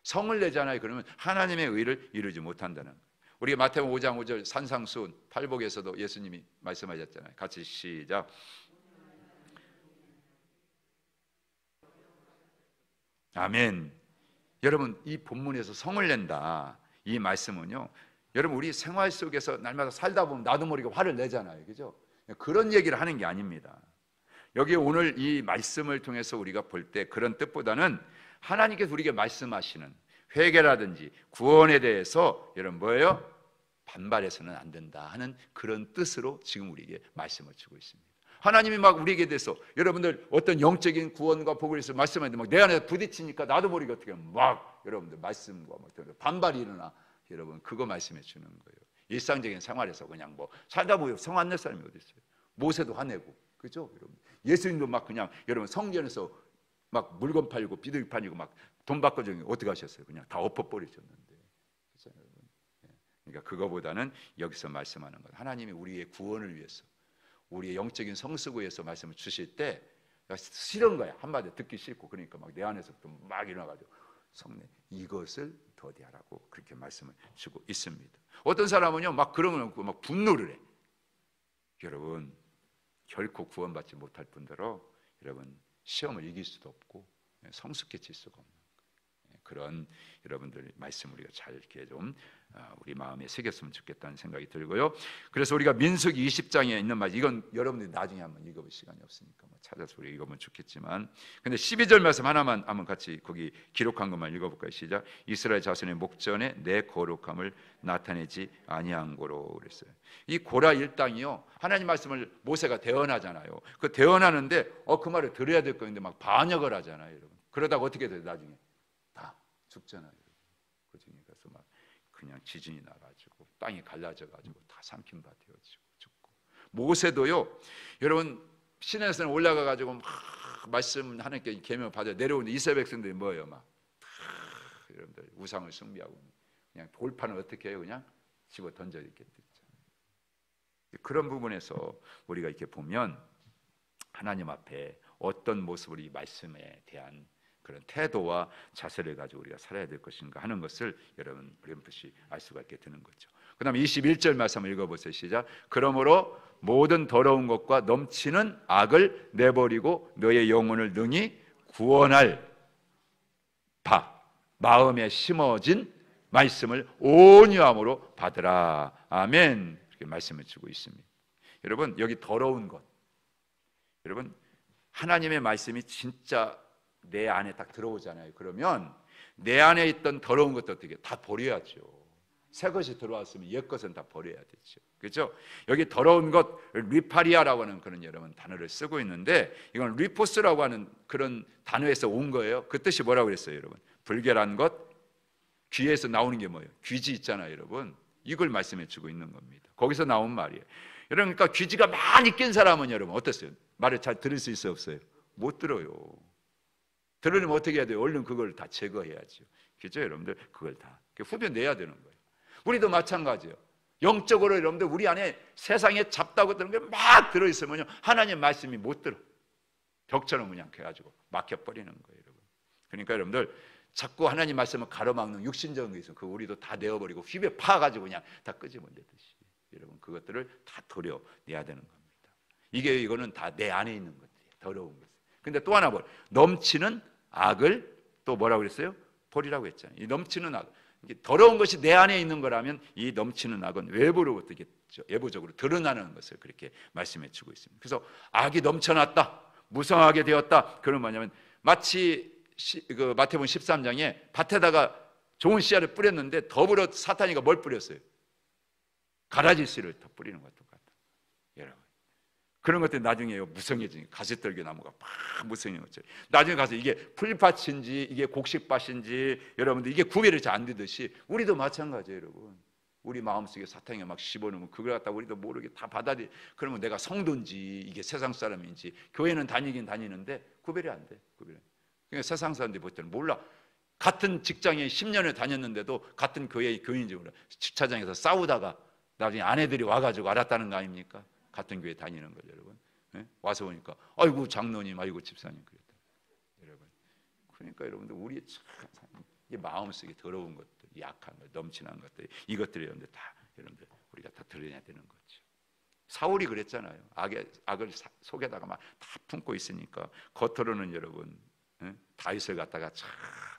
성을 내잖아요. 그러면 하나님의 의를 이루지 못한다는 거예요. 우리가 마태복음 5장 5절 산상수훈 팔복에서도 예수님이 말씀하셨잖아요. 같이 시작. 아멘. 여러분 이 본문에서 성을 낸다 이 말씀은요 여러분 우리 생활 속에서 날마다 살다 보면 나도 모르게 화를 내잖아요. 그죠? 그런 얘기를 하는 게 아닙니다. 여기 오늘 이 말씀을 통해서 우리가 볼 때 그런 뜻보다는 하나님께서 우리에게 말씀하시는 회개라든지 구원에 대해서 여러분 뭐예요? 반발해서는 안 된다 하는 그런 뜻으로 지금 우리에게 말씀을 주고 있습니다. 하나님이 막 우리에게 대해서 여러분들 어떤 영적인 구원과 복을 위해서 말씀하는데 막 내 안에 부딪히니까 나도 모르게 어떻게 막 여러분들 말씀과 막 반발이 일어나 여러분 그거 말씀해 주는 거예요. 일상적인 생활에서 그냥 뭐 살다 보면 성 안 낼 사람이 어디 있어요? 모세도 화내고 그죠? 여러분 예수님도 막 그냥 여러분 성전에서 막 물건 팔고 비둘기 팔고 막 돈 바꿔주는 게 어떻게 하셨어요? 그냥 다 엎어버리셨는데 그렇죠, 여러분? 그러니까 그거보다는 여기서 말씀하는 것 하나님이 우리의 구원을 위해서 우리의 영적인 성숙을 위해서 말씀을 주실 때 싫은 거야. 한마디 듣기 싫고 그러니까 막 내 안에서부터 막 일어나가지고 성내 이것을 더디하라고 그렇게 말씀을 주고 있습니다. 어떤 사람은요 막 그러면 막 분노를 해. 여러분 결코 구원받지 못할 뿐더러 여러분 시험을 이길 수도 없고 성숙해질 수가 없는 그런 여러분들 말씀 우리가 잘 이렇게 좀 우리 마음에 새겼으면 좋겠다는 생각이 들고요. 그래서 우리가 민수기 20장에 있는 말 이건 여러분들이 나중에 한번 읽어볼 시간이 없으니까 뭐 찾아서 우리 읽어보면 좋겠지만 근데 12절 말씀 하나만 한번 같이 거기 기록한 것만 읽어볼까요? 시작. 이스라엘 자손의 목전에 내 거룩함을 나타내지 아니한 고로 그랬어요. 이 고라 일당이요 하나님 말씀을 모세가 대언하잖아요. 그 대언하는데 그 말을 들어야 될 건데 막 반역을 하잖아요, 여러분. 그러다가 어떻게 돼요? 나중에 다 죽잖아요. 그 중에 가서 막 그냥 지진이 나가지고 땅이 갈라져가지고 다 삼킨 바 되어지고 죽고 모세도요 여러분 시내산에 올라가가지고 막 말씀 하나님께 계명 받아 내려오는 이스라엘 백성들이 뭐예요? 막 여러분들 우상을 숭배하고 그냥 돌판을 어떻게 해요? 그냥 집어 던져 이렇게 그런 부분에서 우리가 이렇게 보면 하나님 앞에 어떤 모습으로 이 말씀에 대한 그런 태도와 자세를 가지고 우리가 살아야 될 것인가 하는 것을 여러분 어렴풋이 알 수가 있게 되는 거죠. 그 다음에 21절 말씀 한번 읽어보세요. 시작. 그러므로 모든 더러운 것과 넘치는 악을 내버리고 너의 영혼을 능히 구원할 바 마음에 심어진 말씀을 온유함으로 받으라. 아멘. 이렇게 말씀을 주고 있습니다. 여러분, 여기 더러운 것, 여러분, 하나님의 말씀이 진짜 내 안에 딱 들어오잖아요. 그러면 내 안에 있던 더러운 것도 어떻게 다 버려야죠. 새 것이 들어왔으면 옛 것은 다 버려야 되죠. 그렇죠? 여기 더러운 것, 리파리아라고 하는 그런 여러분 단어를 쓰고 있는데, 이건 리포스라고 하는 그런 단어에서 온 거예요. 그 뜻이 뭐라고 그랬어요, 여러분? 불결한 것, 귀에서 나오는 게 뭐예요? 귀지 있잖아요, 여러분. 이걸 말씀해 주고 있는 겁니다. 거기서 나온 말이에요. 여러분, 그러니까 귀지가 많이 낀 사람은 여러분 어땠어요? 말을 잘 들을 수 있어요, 없어요? 못 들어요. 들으려면 어떻게 해야 돼요? 얼른 그걸 다 제거해야죠. 그죠, 여러분들? 그걸 다 후벼 내야 되는 거예요. 우리도 마찬가지예요. 영적으로 여러분들 우리 안에 세상에 잡다고 드는 게 막 들어있으면요, 하나님 말씀이 못 들어. 벽처럼 그냥 해가지고 막혀버리는 거예요, 여러분. 그러니까 여러분들 자꾸 하나님 말씀을 가로막는 육신적인 게 있어요. 그 우리도 다 내어버리고 휘벼 파가지고 그냥 다 끄집어내듯이 여러분 그것들을 다 도려내야 되는 겁니다. 이거는 다 내 안에 있는 것들이에요. 더러운 것. 근데 또 하나 넘치는 악을 또 뭐라고 그랬어요? 버리라고 했잖아요. 이 넘치는 악, 더러운 것이 내 안에 있는 거라면 이 넘치는 악은 외부로부터 외부적으로 드러나는 것을 그렇게 말씀해 주고 있습니다. 그래서 악이 넘쳐났다, 무성하게 되었다. 그런 뭐냐면 마치 그 마태복음 13장에 밭에다가 좋은 씨앗을 뿌렸는데 더불어 사탄이가 뭘 뿌렸어요? 가라지 씨를 더 뿌리는 것과 똑같다. 여러분, 그런 것들이 나중에 무성해지니까 가시떨기 나무가 막 무성해진 것처럼 나중에 가서 이게 풀밭인지 이게 곡식밭인지 여러분들 이게 구별이 잘 안 되듯이 우리도 마찬가지예요, 여러분. 우리 마음속에 사탄이 막 씹어놓으면 그걸 갖다 우리도 모르게 다 받아들이. 그러면 내가 성도인지 이게 세상 사람인지, 교회는 다니긴 다니는데 구별이 안 돼. 그러니까 세상 사람들이 볼 때는 몰라. 같은 직장에 10년을 다녔는데도 같은 교회의 교인인지 몰라. 주차장에서 싸우다가 나중에 아내들이 와가지고 알았다는 거 아닙니까? 같은 교회 다니는 거죠, 여러분. 네? 와서 보니까 아이고 장로님, 아이고 집사님 그랬다. 여러분, 그러니까 여러분들 우리의 참 마음속에 더러운 것들, 약한 것, 넘치는 것들, 이것들이 여러분들 다 여러분들 우리가 다 드러내야 되는 거죠. 사울이 그랬잖아요. 악을 속에다가 막 다 품고 있으니까 겉으로는 여러분 다윗을 갖다가 참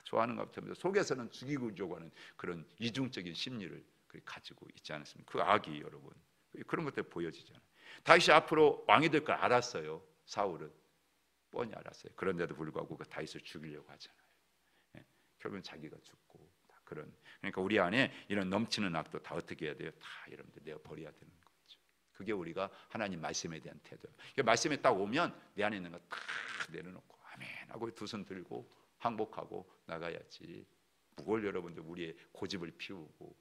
좋아하는 것 같으면서 속에서는 죽이고자 하는 그런 이중적인 심리를 가지고 있지 않습니까? 그 악이 여러분 그런 것들 보여지잖아요. 다윗이 앞으로 왕이 될 걸 알았어요. 사울은 뻔히 알았어요. 그런데도 불구하고 그 다윗을 죽이려고 하잖아요. 결국은 자기가 죽고 다 그런. 그러니까 우리 안에 이런 넘치는 악도 다 어떻게 해야 돼요? 다 여러분들 내어 버려야 되는 거죠. 그게 우리가 하나님 말씀에 대한 태도예요. 말씀에 딱 오면 내 안에 있는 거 다 내려놓고 아멘 하고 두 손 들고 항복하고 나가야지. 뭘 여러분들 우리의 고집을 피우고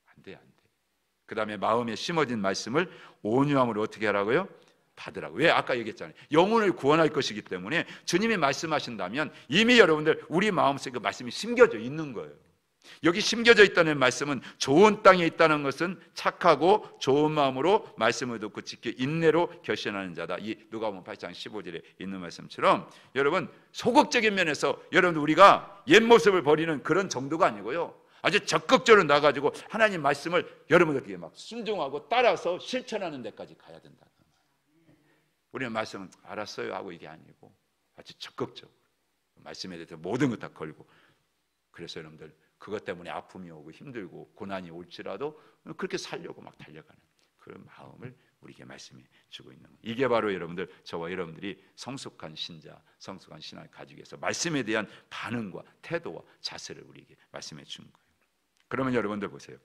안 돼. 그 다음에 마음에 심어진 말씀을 온유함으로 어떻게 하라고요? 받으라고. 왜? 아까 얘기했잖아요. 영혼을 구원할 것이기 때문에 주님이 말씀하신다면 이미 여러분들 우리 마음속에 그 말씀이 심겨져 있는 거예요. 여기 심겨져 있다는 말씀은 좋은 땅에 있다는 것은 착하고 좋은 마음으로 말씀을 듣고 지켜 인내로 결신하는 자다. 이 누가복음 8장 15절에 있는 말씀처럼 여러분 소극적인 면에서 여러분 우리가 옛 모습을 버리는 그런 정도가 아니고요. 아주 적극적으로 나가지고 하나님 말씀을 여러분들에게 막 순종하고 따라서 실천하는 데까지 가야 된다. 우리는 말씀은 알았어요 하고 이게 아니고 아주 적극적으로 말씀에 대해서 모든 것 다 걸고. 그래서 여러분들 그것 때문에 아픔이 오고 힘들고 고난이 올지라도 그렇게 살려고 막 달려가는 그런 마음을 우리에게 말씀해 주고 있는 거예요. 이게 바로 여러분들 저와 여러분들이 성숙한 신자, 성숙한 신앙을 가지기 위해서 말씀에 대한 반응과 태도와 자세를 우리에게 말씀해 주는 거예요. 그러면 여러분들 보세요.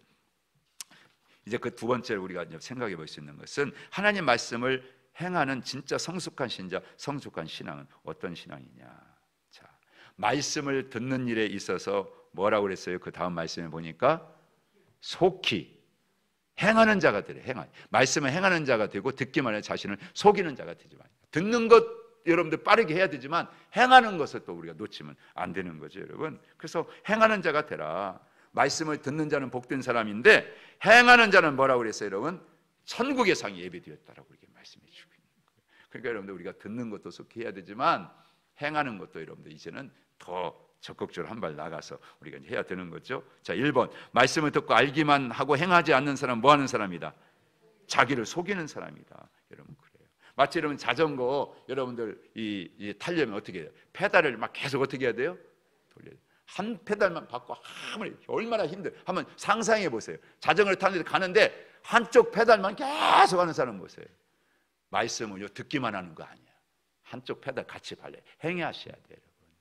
이제 그 두 번째로 우리가 생각해 볼 수 있는 것은 하나님 말씀을 행하는 진짜 성숙한 신자, 성숙한 신앙은 어떤 신앙이냐. 자, 말씀을 듣는 일에 있어서 뭐라고 그랬어요? 그 다음 말씀에 보니까 속히 행하는 자가 되래. 말씀을 행하는 자가 되고 듣기만 해 자신을 속이는 자가 되지 마요. 듣는 것 여러분들 빠르게 해야 되지만 행하는 것을 또 우리가 놓치면 안 되는 거죠, 여러분. 그래서 행하는 자가 되라. 말씀을 듣는 자는 복된 사람인데 행하는 자는 뭐라고 그랬어요, 여러분? 천국의 상이 예비되었다라고 이렇게 말씀해 주고 있는 거예요. 그러니까 여러분들 우리가 듣는 것도 속히 해야 되지만 행하는 것도 여러분들 이제는 더 적극적으로 한 발 나가서 우리가 해야 되는 거죠. 자, 1번 말씀을 듣고 알기만 하고 행하지 않는 사람은 뭐 하는 사람이다? 자기를 속이는 사람이다. 여러분 그래요. 마치 여러분 자전거 여러분들 이 타려면 어떻게 해요? 페달을 막 계속 어떻게 해야 돼요? 돌려요. 한 페달만 받고 얼마나 한번 상상해 보세요. 자전거를 타는데 가는데 한쪽 페달만 계속 하는 사람 보세요. 말씀은요 듣기만 하는 거 아니야. 한쪽 페달 같이 발려 행하셔야 돼요, 여러분.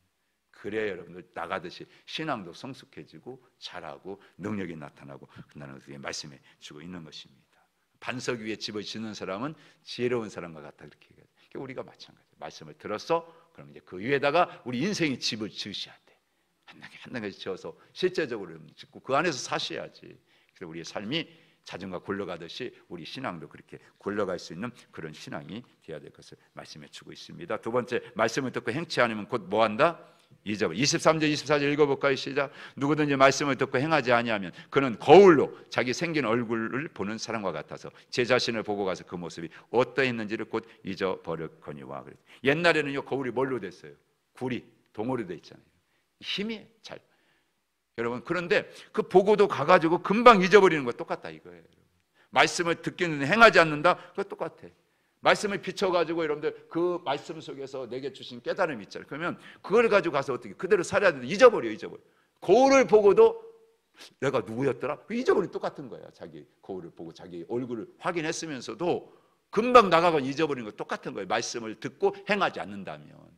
그래야 여러분들 나가듯이 신앙도 성숙해지고 잘하고 능력이 나타나고 그나는 그게 말씀해 주고 있는 것입니다. 반석 위에 집을 짓는 사람은 지혜로운 사람과 같다 그렇게 얘기해요. 우리가 마찬가지. 말씀을 들었어? 그럼 이제 그 위에다가 우리 인생의 집을 지으셔야 돼. 한 단계 지어서 실제적으로 짓고 그 안에서 사셔야지. 그래서 우리의 삶이 자전거 굴러가듯이 우리 신앙도 그렇게 굴러갈 수 있는 그런 신앙이 되어야 될 것을 말씀해 주고 있습니다. 두 번째, 말씀을 듣고 행치 않으면 곧 뭐한다? 잊어버려. 23절 24절 읽어볼까요? 시작. 누구든지 말씀을 듣고 행하지 아니하면 그는 거울로 자기 생긴 얼굴을 보는 사람과 같아서 제 자신을 보고 가서 그 모습이 어떠했는지를 곧 잊어버렸거니와. 옛날에는요 거울이 뭘로 됐어요? 구리, 동으로 돼 있잖아요. 힘이 잘. 여러분 그런데 그 보고도 가가지고 금방 잊어버리는 거 똑같다 이거예요. 말씀을 듣기는 행하지 않는다. 그거 똑같아. 말씀을 비춰가지고 여러분들 그 말씀 속에서 내게 주신 깨달음이 있잖아요. 그러면 그걸 가지고 가서 어떻게 그대로 살아야 되는데 잊어버려. 거울을 보고도 내가 누구였더라? 잊어버리면 똑같은 거야. 자기 거울을 보고 자기 얼굴을 확인했으면서도 금방 나가고 잊어버리는 거 똑같은 거예요. 말씀을 듣고 행하지 않는다면.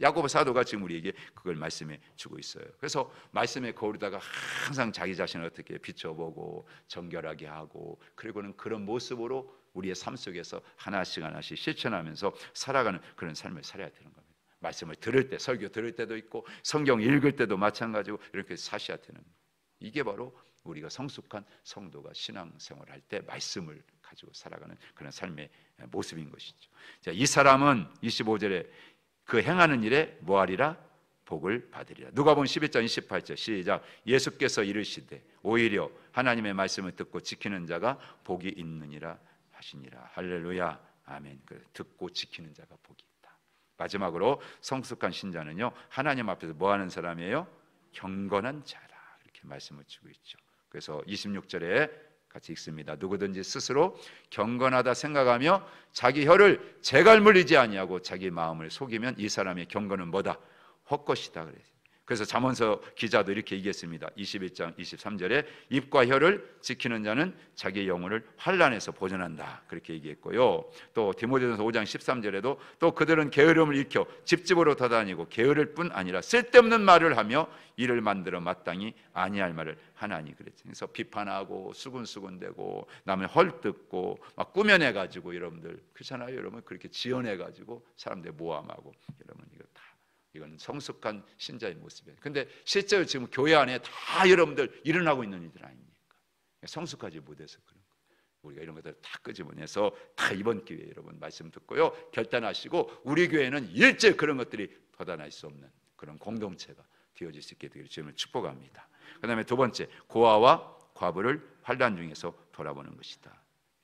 야고보 사도가 지금 우리에게 그걸 말씀해 주고 있어요. 그래서 말씀의 거울에다가 항상 자기 자신을 어떻게 비춰보고 정결하게 하고 그리고는 그런 모습으로 우리의 삶 속에서 하나씩 실천하면서 살아가는 그런 삶을 살아야 되는 겁니다. 말씀을 들을 때, 설교 들을 때도 있고 성경 읽을 때도 마찬가지고 이렇게 사셔야 되는 거예요. 이게 바로 우리가 성숙한 성도가 신앙생활을 할 때 말씀을 가지고 살아가는 그런 삶의 모습인 것이죠. 자, 이 사람은 25절에 그 행하는 일에 뭐하리라? 복을 받으리라. 누가복음 11장 28절 시작. 예수께서 이르시되 오히려 하나님의 말씀을 듣고 지키는 자가 복이 있느니라 하시니라. 할렐루야. 아멘. 듣고 지키는 자가 복이 있다. 마지막으로 성숙한 신자는요 하나님 앞에서 뭐하는 사람이에요? 경건한 자라 이렇게 말씀을 주고 있죠. 그래서 26절에 같이 읽습니다. 누구든지 스스로 경건하다 생각하며 자기 혀를 재갈 물리지 아니하고 자기 마음을 속이면 이 사람의 경건은 뭐다? 헛것이다 그래요. 그래서 잠언서 기자도 이렇게 얘기했습니다. 21장 23절에 입과 혀를 지키는 자는 자기 영혼을 환난에서 보존한다 그렇게 얘기했고요. 또 디모데전서 5장 13절에도 또 그들은 게으름을 일으켜 집집으로 다다니고 게으를 뿐 아니라 쓸데없는 말을 하며 이를 만들어 마땅히 아니할 말을 하나니 그랬죠. 그래서 비판하고 수군수군대고 남을 헐뜯고 막 꾸며내가지고 여러분들 그렇잖아요. 여러분 그렇게 지어내가지고 사람들 모함하고 여러분 이건 성숙한 신자의 모습이에요. 근데 실제로 지금 교회 안에 다 여러분들 일어나고 있는 일들 아닙니까? 성숙하지 못해서 그런 거예요. 우리가 이런 것들을 다 끄집어내서 다 이번 기회에 여러분 말씀 듣고요 결단하시고 우리 교회는 일제 그런 것들이 더다날 수 없는 그런 공동체가 되어질 수 있게 되기를 주님을 축복합니다. 그 다음에 두 번째, 고아와 과부를 환난 중에서 돌아보는 것이다.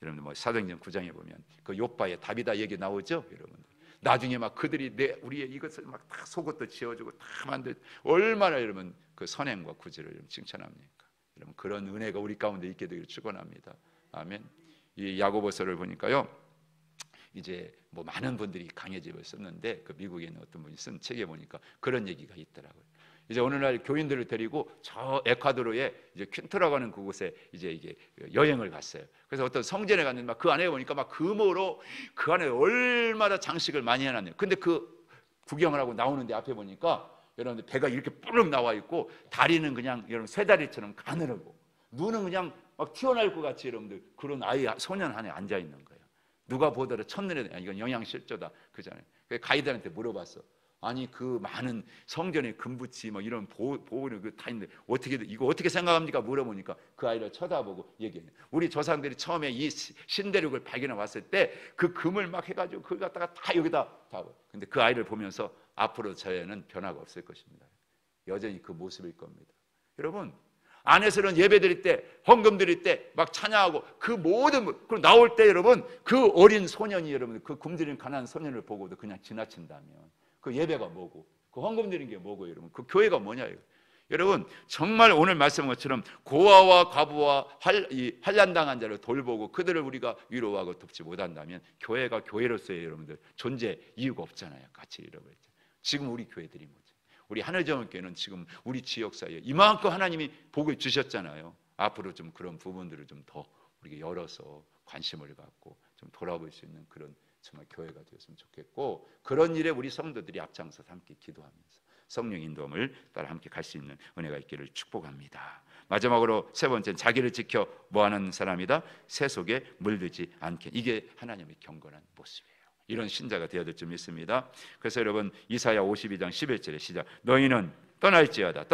여러분들 뭐 사도행전 9장에 보면 그 욥바의 다비다 얘기 나오죠, 여러분들. 나중에 막 그들이 우리의 이것을 막 다 속옷도 지어주고 다 만들 얼마나 여러분 그 선행과 구제를 칭찬합니까? 여러분 그런 은혜가 우리 가운데 있게 되기를 축원합니다. 아멘. 이 야고보서를 보니까요, 이제 뭐 많은 분들이 강해집을 썼는데 그 미국에 있는 어떤 분이 쓴 책에 보니까 그런 얘기가 있더라고요. 이제 어느 날 교인들을 데리고 저 에콰도르의 이제 퀸트라고 하는 그곳에 이제 이게 여행을 갔어요. 그래서 어떤 성전에 갔는데 막 그 안에 보니까 막 금으로 그 안에 얼마나 장식을 많이 해놨네요. 근데 그 구경을 하고 나오는데 앞에 보니까 여러분들 배가 이렇게 뿌르륵 나와 있고 다리는 그냥 여러분 쇠다리처럼 가늘고 눈은 그냥 막 튀어나올 것 같이 여러분들 그런 아이 소년 안에 앉아 있는 거예요. 누가 보더라도 첫눈에 이건 영양실조다 그잖아요. 그래서 가이드한테 물어봤어. 아니 그 많은 성전의 금붙이 뭐 이런 보호는 그 다 있는데 어떻게 이거 어떻게 생각합니까? 물어보니까 그 아이를 쳐다보고 얘기해. 우리 조상들이 처음에 이 신대륙을 발견해 왔을 때 그 금을 막 해가지고 그걸 갖다가 다 여기다 다. 근데 그 아이를 보면서 앞으로 저에는 변화가 없을 것입니다. 여전히 그 모습일 겁니다. 여러분 안에서는 예배 드릴 때 헌금 드릴 때 막 찬양하고 그 모든 그리고 나올 때 여러분 그 어린 소년이 여러분 그 굶주린 가난한 소년을 보고도 그냥 지나친다면 그 예배가 뭐고 그 헌금 드리는 게 뭐고 여러분? 그 교회가 뭐냐 이거. 여러분 정말 오늘 말씀한 것처럼 고아와 과부와 환난당한 자를 돌보고 그들을 우리가 위로하고 돕지 못한다면 교회가 교회로서의 여러분들 존재 이유가 없잖아요. 같이 잃어버렸죠. 지금 우리 교회들이 뭐죠? 우리 하늘정원교회는 지금 우리 지역사회에 이만큼 하나님이 복을 주셨잖아요. 앞으로 좀 그런 부분들을 좀 더 우리가 열어서 관심을 갖고 좀 돌아볼 수 있는 그런 정말 교회가 되었으면 좋겠고, 그런 일에 우리 성도들이 앞장서서 함께 기도하면서 성령 인도함을 따라 함께 갈 수 있는 은혜가 있기를 축복합니다. 마지막으로 세 번째는 자기를 지켜 뭐하는 사람이다? 새 속에 물들지 않게. 이게 하나님의 경건한 모습이에요. 이런 신자가 되어야 될 줄 믿습니다. 그래서 여러분 이사야 52장 11절에 시작. 너희는 떠날지어다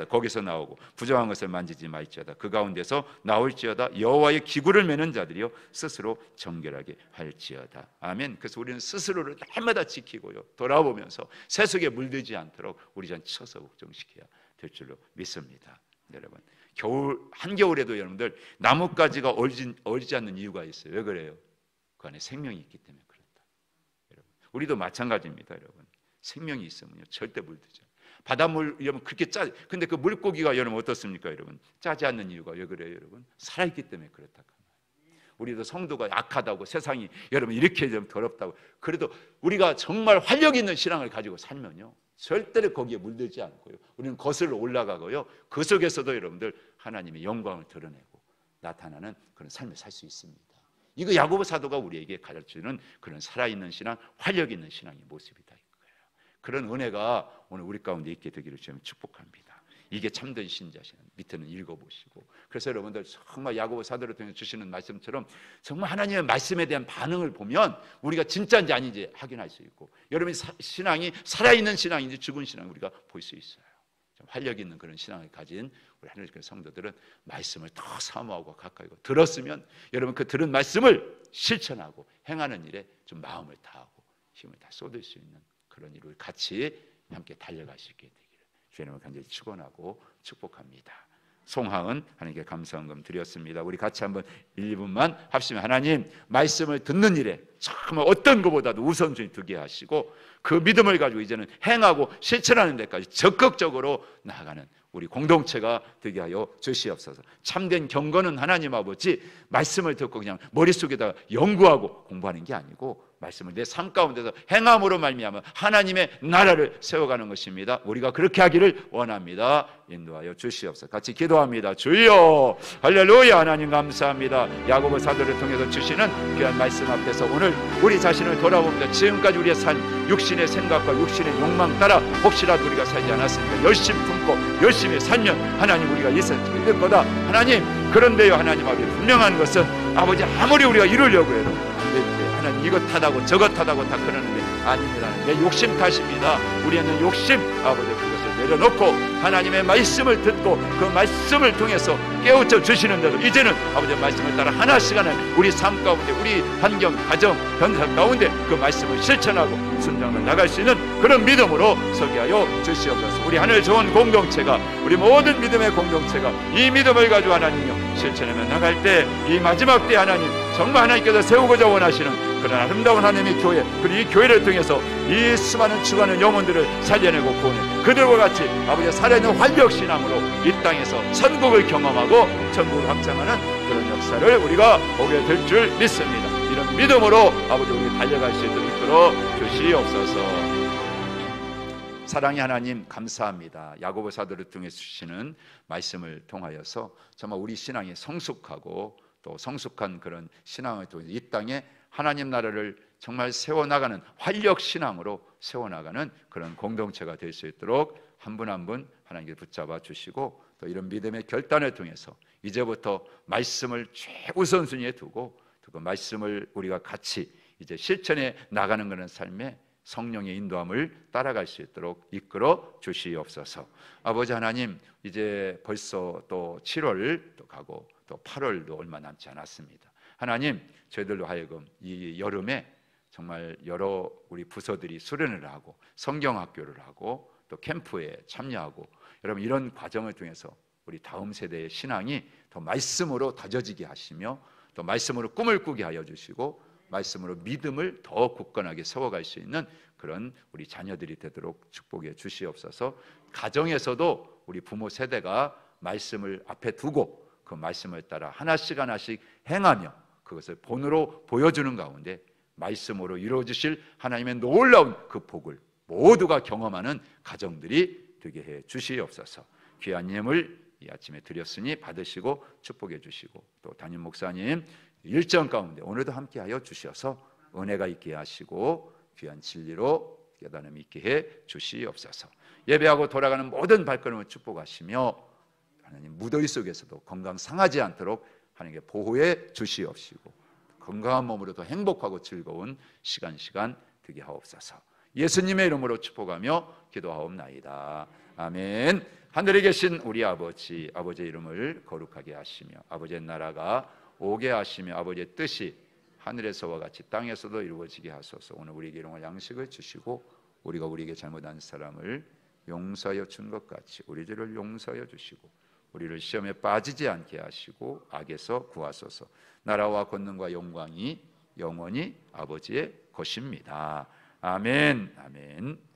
거기서 나오고 부정한 것을 만지지 말지어다 그 가운데서 나올지어다 여호와의 기구를 매는 자들이요 스스로 정결하게 할지어다. 아멘. 그래서 우리는 스스로를 날마다 지키고요 돌아보면서 세속에 물들지 않도록 우리 전 쳐서 걱정시켜야 될 줄로 믿습니다. 여러분 한겨울에도 여러분들 나뭇가지가 얼지 않는 이유가 있어요. 왜 그래요? 그 안에 생명이 있기 때문에 그렇다. 여러분 우리도 마찬가지입니다. 여러분 생명이 있으면요 절대 물들지 않아요. 바닷물 여러분 그렇게 근데 그 물고기가 여러분 어떻습니까? 여러분 짜지 않는 이유가 왜 그래요? 여러분 살아있기 때문에 그렇다. 우리도 성도가 약하다고 세상이 여러분 이렇게 좀 더럽다고 그래도 우리가 정말 활력 있는 신앙을 가지고 살면요 절대로 거기에 물들지 않고요 우리는 거슬러 올라가고요 그 속에서도 여러분들 하나님의 영광을 드러내고 나타나는 그런 삶을 살 수 있습니다. 이거 야고보 사도가 우리에게 가르치는 그런 살아있는 신앙, 활력 있는 신앙의 모습이다. 그런 은혜가 오늘 우리 가운데 있게 되기를 좀 축복합니다. 이게 참된 신자신 밑에는 읽어보시고 그래서 여러분들 정말 야고보 사도를 통해 주시는 말씀처럼 정말 하나님의 말씀에 대한 반응을 보면 우리가 진짜인지 아닌지 확인할 수 있고 여러분의 신앙이 살아있는 신앙인지 죽은 신앙 우리가 볼 수 있어요. 좀 활력 있는 그런 신앙을 가진 우리 하늘교회 성도들은 말씀을 더 사모하고 가까이 고 들었으면 여러분 그 들은 말씀을 실천하고 행하는 일에 좀 마음을 다하고 힘을 다 쏟을 수 있는 그런 일을 같이 함께 달려갈 수 있게 되기를 주님을 간절히 축원하고 축복합니다. 송하은 하나님께 감사헌금 드렸습니다. 우리 같이 한번 1분만 합시면 하나님 말씀을 듣는 일에 정말 어떤 것보다도 우선순위 두게 하시고 그 믿음을 가지고 이제는 행하고 실천하는 데까지 적극적으로 나아가는 우리 공동체가 되게 하여 주시옵소서. 참된 경건은 하나님 아버지 말씀을 듣고 그냥 머릿속에다가 연구하고 공부하는 게 아니고 말씀을 내 삶 가운데서 행함으로 말미암아 하나님의 나라를 세워가는 것입니다. 우리가 그렇게 하기를 원합니다. 인도하여 주시옵소서. 같이 기도합니다. 주여 할렐루야. 하나님 감사합니다. 야고보 사도를 통해서 주시는 귀한 말씀 앞에서 오늘 우리 자신을 돌아봅니다. 지금까지 우리의 삶 육신의 생각과 육신의 욕망 따라 혹시라도 우리가 살지 않았습니까? 열심히 품고 열심히 살면 하나님 우리가 이 세상에 힘들 거다. 하나님 그런데요 하나님 아버지 분명한 것은 아버지 아무리 우리가 이루려고 해도 하나님 이것 하다고 저것 하다고 다 그러는데 아닙니다. 내 욕심 탓입니다. 우리는 욕심 아버지 그것을 내려놓고 하나님의 말씀을 듣고 그 말씀을 통해서 깨우쳐 주시는데도 이제는 아버지의 말씀을 따라 하나씩 하는 우리 삶 가운데 우리 환경 가정 현상 가운데 그 말씀을 실천하고 순종을 나갈 수 있는 그런 믿음으로 서게 하여 주시옵소서. 우리 하늘 좋은 공동체가 우리 모든 믿음의 공동체가 이 믿음을 가지고 하나님요 실천하며 나갈 때 이 마지막 때 하나님 정말 하나님께서 세우고자 원하시는 그런 아름다운 하나님의 교회 그리고 이 교회를 통해서 이 수많은 죽어가는 영혼들을 살려내고 구원해 그들과 같이 아버지의 살아있는 활력신앙으로 이 땅에서 천국을 경험하고 천국을 확장하는 그런 역사를 우리가 보게 될 줄 믿습니다. 이런 믿음으로 아버지 우리 달려갈 수 있도록 이끌어 주시옵소서. 사랑의 하나님 감사합니다. 야고보 사도를 통해 주시는 말씀을 통하여서 정말 우리 신앙이 성숙하고 또 성숙한 그런 신앙을 통해서 이 땅에 하나님 나라를 정말 세워나가는 활력 신앙으로 세워나가는 그런 공동체가 될 수 있도록 한 분 한 분 하나님께 붙잡아 주시고 또 이런 믿음의 결단을 통해서 이제부터 말씀을 최우선순위에 두고 그 말씀을 우리가 같이 이제 실천해 나가는 그런 삶에 성령의 인도함을 따라갈 수 있도록 이끌어 주시옵소서. 아버지 하나님 이제 벌써 또 7월 또 가고 또 8월도 얼마 남지 않았습니다. 하나님 저희들로 하여금 이 여름에 정말 여러 우리 부서들이 수련을 하고 성경학교를 하고 또 캠프에 참여하고 여러분 이런 과정을 통해서 우리 다음 세대의 신앙이 더 말씀으로 다져지게 하시며 또 말씀으로 꿈을 꾸게 하여 주시고 말씀으로 믿음을 더 굳건하게 세워갈 수 있는 그런 우리 자녀들이 되도록 축복해 주시옵소서. 가정에서도 우리 부모 세대가 말씀을 앞에 두고 그 말씀을 따라 하나씩 하나씩 행하며 그것을 본으로 보여주는 가운데 말씀으로 이루어주실 하나님의 놀라운 그 복을 모두가 경험하는 가정들이 되게 해 주시옵소서. 귀한 예물 이 아침에 드렸으니 받으시고 축복해 주시고, 또 담임 목사님 일정 가운데 오늘도 함께하여 주셔서 은혜가 있게 하시고 귀한 진리로 깨달음 있게 해 주시옵소서. 예배하고 돌아가는 모든 발걸음을 축복하시며 하나님 무더위 속에서도 건강 상하지 않도록 하나님께 보호해 주시옵시고 건강한 몸으로 더 행복하고 즐거운 시간 되게 하옵소서. 예수님의 이름으로 축복하며 기도하옵나이다. 아멘. 하늘에 계신 우리 아버지, 아버지의 이름을 거룩하게 하시며 아버지의 나라가 오게 하시며 아버지의 뜻이 하늘에서와 같이 땅에서도 이루어지게 하소서. 오늘 우리에게 일용할 양식을 주시고 우리가 우리에게 잘못한 사람을 용서하여 준 것 같이 우리 죄를 용서하여 주시고 우리를 시험에 빠지지 않게 하시고 악에서 구하소서. 나라와 권능과 영광이 영원히 아버지의 것입니다. 아멘. 아멘.